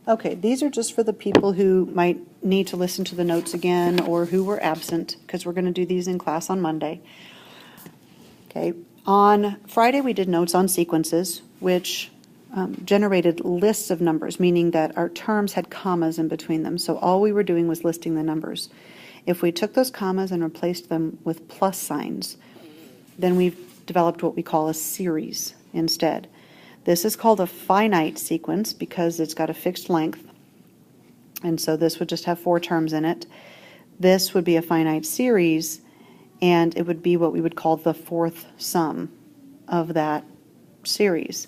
Okay, these are just for the people who might need to listen to the notes again or who were absent, because we're going to do these in class on Monday. Okay, on Friday we did notes on sequences, which generated lists of numbers, meaning that our terms had commas in between them. So all we were doing was listing the numbers. If we took those commas and replaced them with plus signs, then we've developed what we call a series instead. This is called a finite sequence because it's got a fixed length. And so this would just have 4 terms in it. This would be a finite series, and it would be what we would call the fourth sum of that series.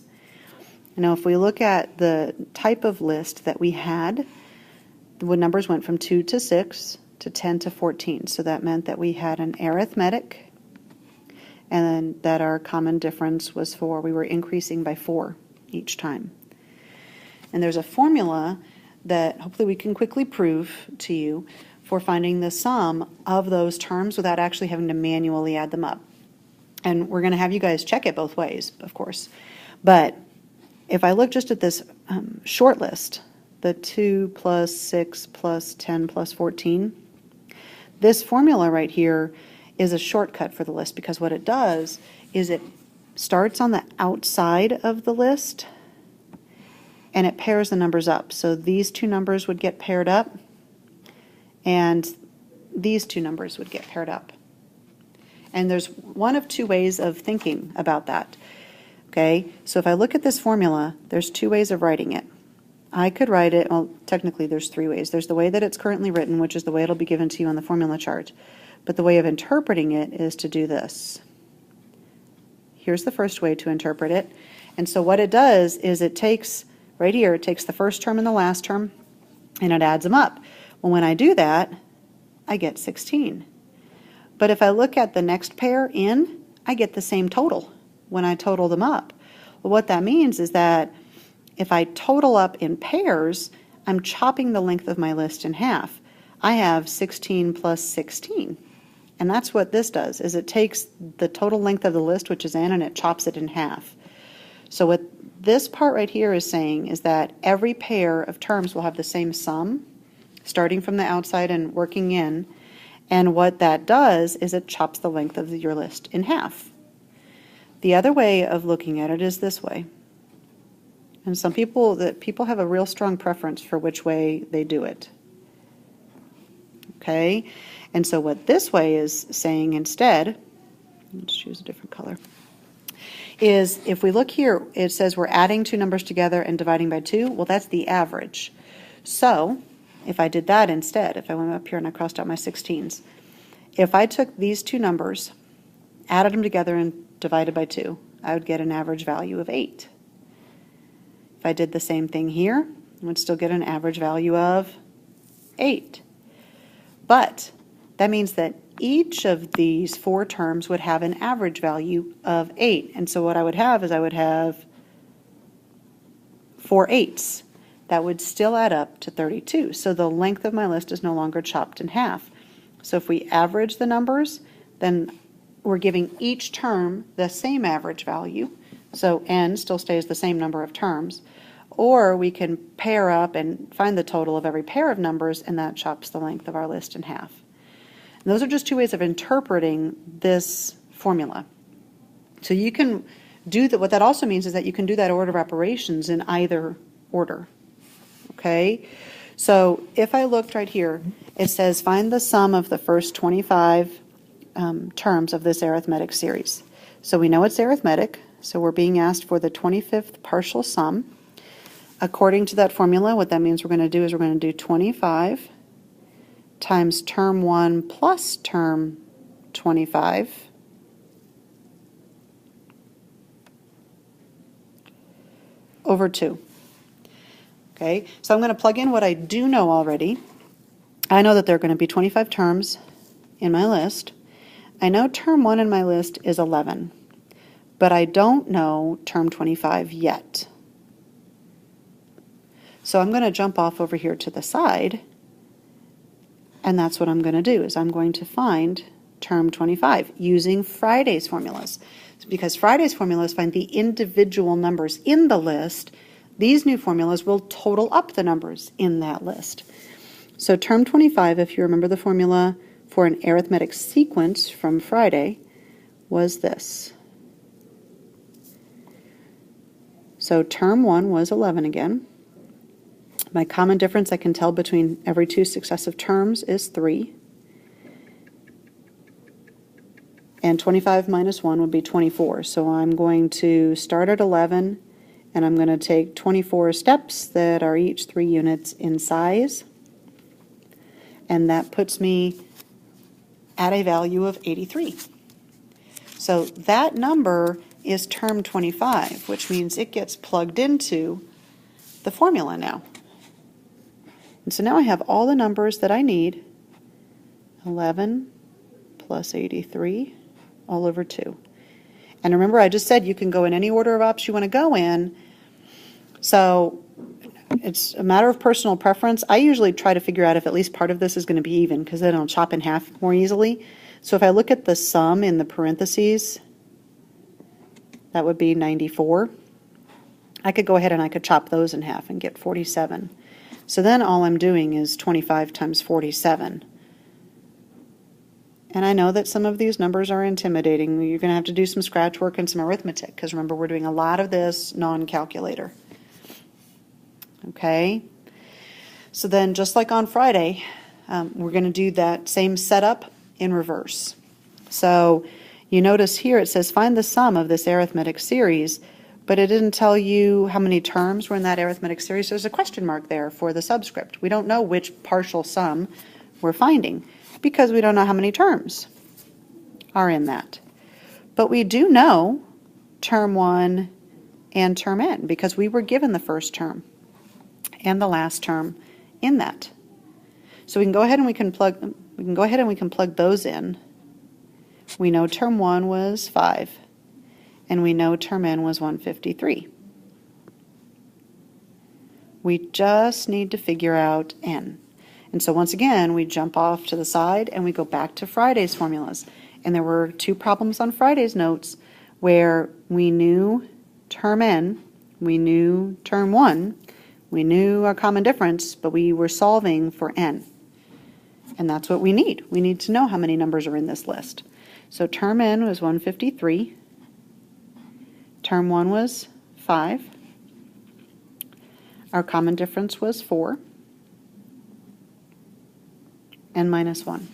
Now, if we look at the type of list that we had, the numbers went from 2 to 6 to 10 to 14. So that meant that we had an arithmetic, and then that our common difference was 4. We were increasing by 4 each time. And there's a formula that hopefully we can quickly prove to you for finding the sum of those terms without actually having to manually add them up. And we're going to have you guys check it both ways, of course. But if I look just at this short list, the 2 plus 6 plus 10 plus 14, this formula right here is a shortcut for the list, because what it does is it starts on the outside of the list and it pairs the numbers up. So these 2 numbers would get paired up and these 2 numbers would get paired up. And there's one of 2 ways of thinking about that. Okay, so if I look at this formula, there's 2 ways of writing it. I could write it, well, technically there's 3 ways. There's the way that it's currently written, which is the way it'll be given to you on the formula chart. But the way of interpreting it is to do this. Here's the first way to interpret it. And so what it does is it takes, right here, it takes the first term and the last term, and it adds them up. Well, when I do that, I get 16. But if I look at the next pair in, I get the same total when I total them up. Well, what that means is that if I total up in pairs, I'm chopping the length of my list in half. I have 16 plus 16. And that's what this does, is it takes the total length of the list, which is n, and it chops it in half. So what this part right here is saying is that every pair of terms will have the same sum, starting from the outside and working in. And what that does is it chops the length of your list in half. The other way of looking at it is this way. And some people have a real strong preference for which way they do it. Okay? And so what this way is saying instead, let's choose a different color, is if we look here, it says we're adding 2 numbers together and dividing by 2. Well, that's the average. So if I did that instead, if I went up here and I crossed out my 16s, if I took these 2 numbers, added them together and divided by 2, I would get an average value of 8. If I did the same thing here, I would still get an average value of 8. But that means that each of these 4 terms would have an average value of 8. And so what I would have is I would have 4 8s. That would still add up to 32. So the length of my list is no longer chopped in half. So if we average the numbers, then we're giving each term the same average value. So n still stays the same number of terms. Or we can pair up and find the total of every pair of numbers, and that chops the length of our list in half. And those are just 2 ways of interpreting this formula. So you can do that. What that also means is that you can do that order of operations in either order. Okay? So if I looked right here, it says find the sum of the first 25 terms of this arithmetic series. So we know it's arithmetic, so we're being asked for the 25th partial sum. According to that formula, what that means we're going to do is we're going to do 25 times term 1 plus term 25 over 2. Okay, so I'm going to plug in what I do know already. I know that there are going to be 25 terms in my list. I know term 1 in my list is 11, but I don't know term 25 yet. So I'm going to jump off over here to the side, and that's what I'm going to do, is I'm going to find term 25 using Friday's formulas. Because Friday's formulas find the individual numbers in the list, These new formulas will total up the numbers in that list. So term 25, if you remember the formula for an arithmetic sequence from Friday, was this. So term 1 was 11 again. My common difference I can tell between every two successive terms is 3. And 25 minus 1 would be 24. So I'm going to start at 11, and I'm going to take 24 steps that are each 3 units in size. And that puts me at a value of 83. So that number is term 25, which means it gets plugged into the formula now. And so now I have all the numbers that I need, 11 plus 83 all over 2. And remember, I just said you can go in any order of ops you want to go in. So it's a matter of personal preference. I usually try to figure out if at least part of this is going to be even, because then I'll chop in half more easily. So if I look at the sum in the parentheses, that would be 94. I could go ahead and I could chop those in half and get 47. So then all I'm doing is 25 times 47. And I know that some of these numbers are intimidating. You're going to have to do some scratch work and some arithmetic, because remember, we're doing a lot of this non-calculator. Okay? So then, just like on Friday, we're going to do that same setup in reverse. So you notice here it says find the sum of this arithmetic series, but it didn't tell you how many terms were in that arithmetic series. There's a question mark there for the subscript. We don't know which partial sum we're finding, because we don't know how many terms are in that. But we do know term 1 and term n, because we were given the first term and the last term in that. So we can go ahead and we can plug those in. We know term 1 was 5, and we know term n was 153. We just need to figure out n. And so once again, we jump off to the side and we go back to Friday's formulas. And there were 2 problems on Friday's notes where we knew term n, we knew term 1, we knew our common difference, but we were solving for n. And that's what we need. We need to know how many numbers are in this list. So term n was 153, term 1 was 5, our common difference was 4, n minus 1.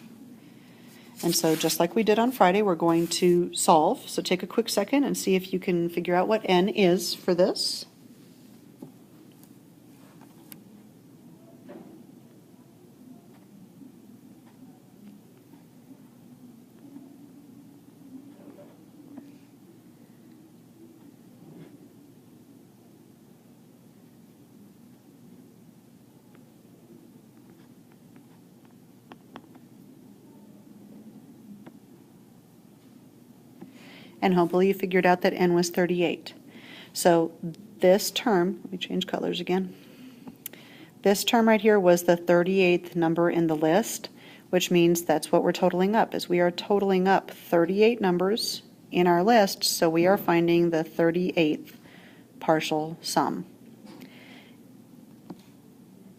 And so just like we did on Friday, we're going to solve. So take a quick second and see if you can figure out what n is for this. And hopefully you figured out that n was 38. So this term, let me change colors again. This term right here was the 38th number in the list, which means that's what we're totaling up, is we are totaling up 38 numbers in our list, so we are finding the 38th partial sum.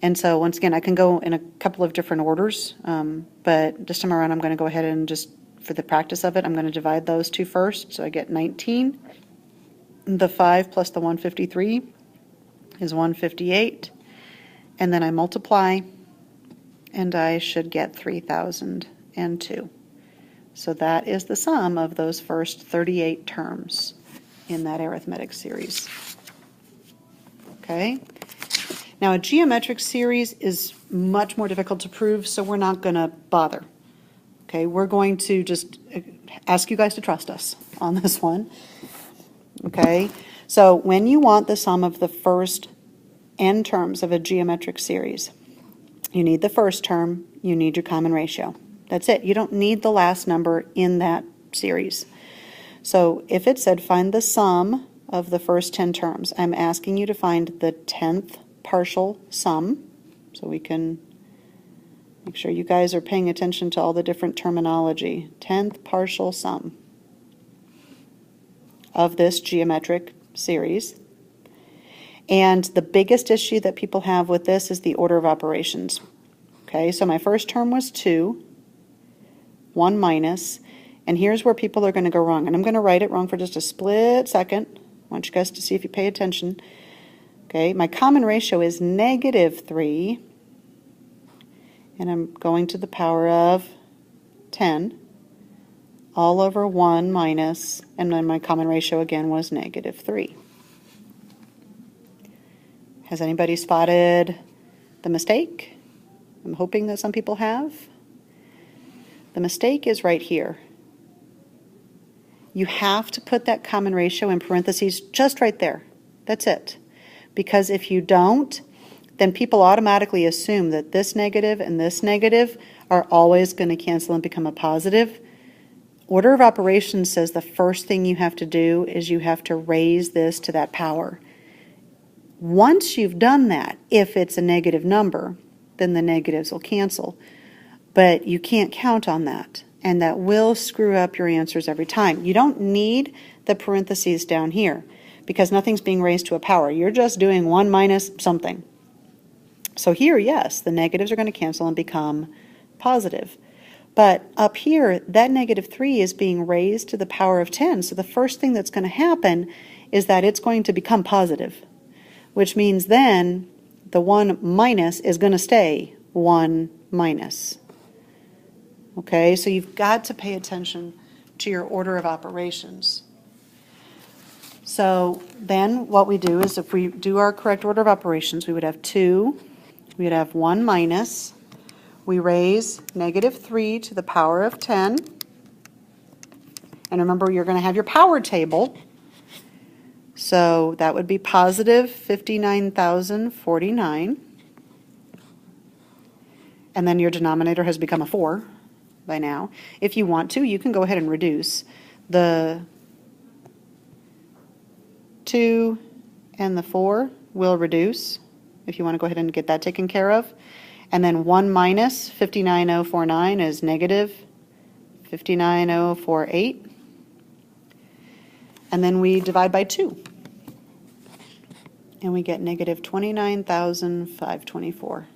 And so once again, I can go in a couple of different orders, but this time around I'm going to go ahead and just, for the practice of it, I'm going to divide those 2 first. So I get 19. The 5 plus the 153 is 158. And then I multiply, and I should get 3,002. So that is the sum of those first 38 terms in that arithmetic series. Okay? Now a geometric series is much more difficult to prove, so we're not going to bother. Okay, we're going to just ask you guys to trust us on this one. Okay, so when you want the sum of the first n terms of a geometric series, you need the first term, you need your common ratio. That's it. You don't need the last number in that series. So if it said find the sum of the first 10 terms, I'm asking you to find the 10th partial sum, so we can make sure you guys are paying attention to all the different terminology. 10th partial sum of this geometric series. And the biggest issue that people have with this is the order of operations. Okay, so my first term was 2, 1 minus, and here's where people are going to go wrong. And I'm going to write it wrong for just a split second. I want you guys to see if you pay attention. Okay, my common ratio is -3, and I'm going to the power of 10, all over 1 minus, and then my common ratio again was -3. Has anybody spotted the mistake? I'm hoping that some people have. The mistake is right here. You have to put that common ratio in parentheses just right there. That's it. Because if you don't, then people automatically assume that this negative and this negative are always going to cancel and become a positive. Order of operations says the first thing you have to do is you have to raise this to that power. Once you've done that, if it's a negative number, then the negatives will cancel. But you can't count on that, and that will screw up your answers every time. You don't need the parentheses down here because nothing's being raised to a power. You're just doing 1 minus something. So here, yes, the negatives are going to cancel and become positive. But up here, that -3 is being raised to the power of 10. So the first thing that's going to happen is that it's going to become positive, which means then the 1 minus is going to stay 1 minus. Okay, so you've got to pay attention to your order of operations. So then what we do is if we do our correct order of operations, we would have 2, we would have 1 minus, we raise -3 to the power of 10, and remember you're going to have your power table, so that would be positive 59,049, and then your denominator has become a 4 by now. If you want to, you can go ahead and reduce. The 2 and the 4 will reduce if you want to go ahead and get that taken care of. And then 1 minus 59,049 is negative 59,048. And then we divide by 2. And we get negative 29,524.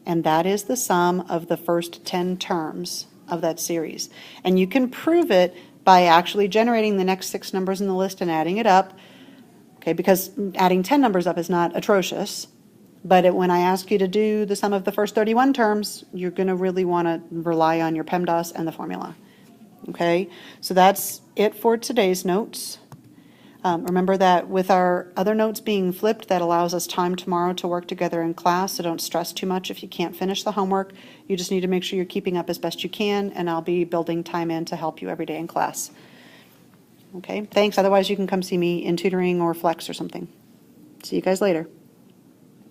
And that is the sum of the first 10 terms of that series. And you can prove it by actually generating the next 6 numbers in the list and adding it up. Okay, because adding 10 numbers up is not atrocious. But when I ask you to do the sum of the first 31 terms, you're going to really want to rely on your PEMDAS and the formula. Okay, so that's it for today's notes. Remember that with our other notes being flipped, that allows us time tomorrow to work together in class, so don't stress too much if you can't finish the homework. You just need to make sure you're keeping up as best you can, and I'll be building time in to help you every day in class. Okay, thanks. Otherwise, you can come see me in tutoring or flex or something. See you guys later.